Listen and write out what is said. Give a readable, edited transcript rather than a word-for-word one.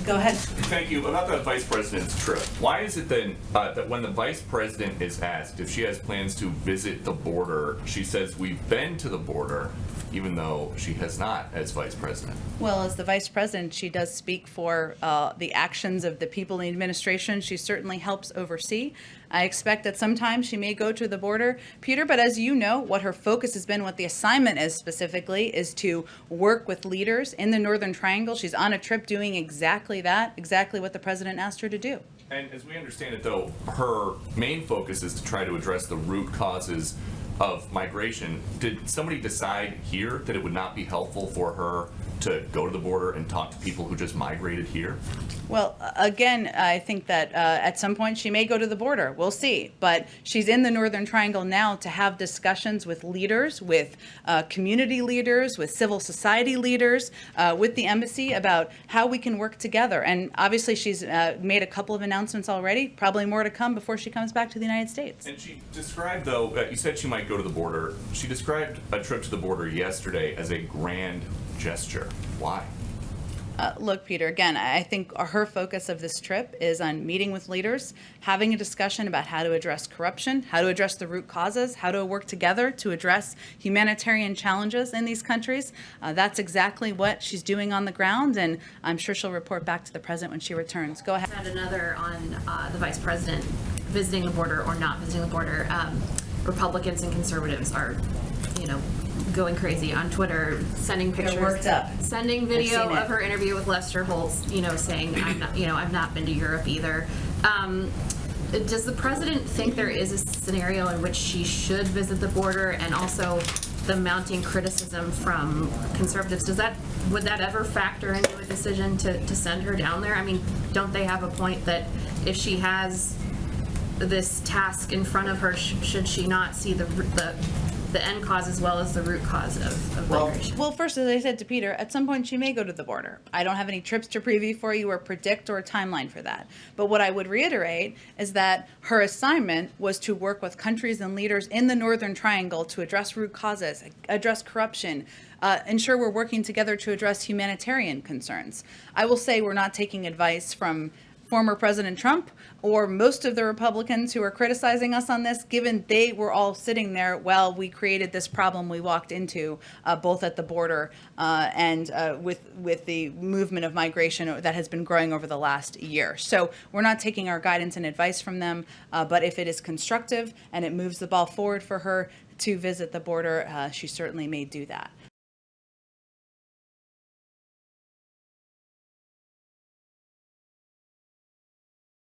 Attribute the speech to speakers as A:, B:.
A: Go ahead.
B: Thank you. About the vice president's trip, why is it then that when the vice president is asked if she has plans to visit the border, she says we've been to the border, even though she has not as vice president?
A: Well, as the vice president, she does speak for the actions of the people in the administration. She certainly helps oversee. I expect that sometimes she may go to the border, Peter, but as you know, what her focus has been, what the assignment is specifically, is to work with leaders in the Northern Triangle. She's on a trip doing exactly that, exactly what the president asked her to do.
B: And as we understand it, though, her main focus is to try to address the root causes of migration. Did somebody decide here that it would not be helpful for her to go to the border and talk to people who just migrated here?
A: Well, again, I think that at some point she may go to the border. We'll see. But she's in the Northern Triangle now to have discussions with leaders, with community leaders, with civil society leaders, with the embassy about how we can work together. And obviously she's made a couple of announcements already, probably more to come before she comes back to the United States.
B: And she described, though, you said she might go to the border. She described a trip to the border yesterday as a grand gesture. Why?
A: Look, Peter, again, I think her focus of this trip is on meeting with leaders, having a discussion about how to address corruption, how to address the root causes, how to work together to address humanitarian challenges in these countries. That's exactly what she's doing on the ground, and I'm sure she'll report back to the president when she returns. Go ahead.
C: And another on the vice president visiting the border or not visiting the border. Republicans and conservatives are, going crazy on Twitter, sending pictures,
A: worked up.
C: sending video of her interview with Lester Holt, saying I've not been to Europe either. Does the president think there is a scenario in which she should visit the border, and also the mounting criticism from conservatives? Would that ever factor into a decision to send her down there? I mean, don't they have a point that if she has this task in front of her, should she not see the end cause as well as the root cause of migration?
A: Well, first, as I said to Peter, at some point she may go to the border. I don't have any trips to preview for you or predict or a timeline for that. But what I would reiterate is that her assignment was to work with countries and leaders in the Northern Triangle to address root causes, address corruption, ensure we're working together to address humanitarian concerns. I will say we're not taking advice from former President Trump or most of the Republicans who are criticizing us on this, given they were all sitting there while we created this problem we walked into, both at the border and with the movement of migration that has been growing over the last year. So we're not taking our guidance and advice from them, but if it is constructive and it moves the ball forward for her to visit the border, she certainly may do that.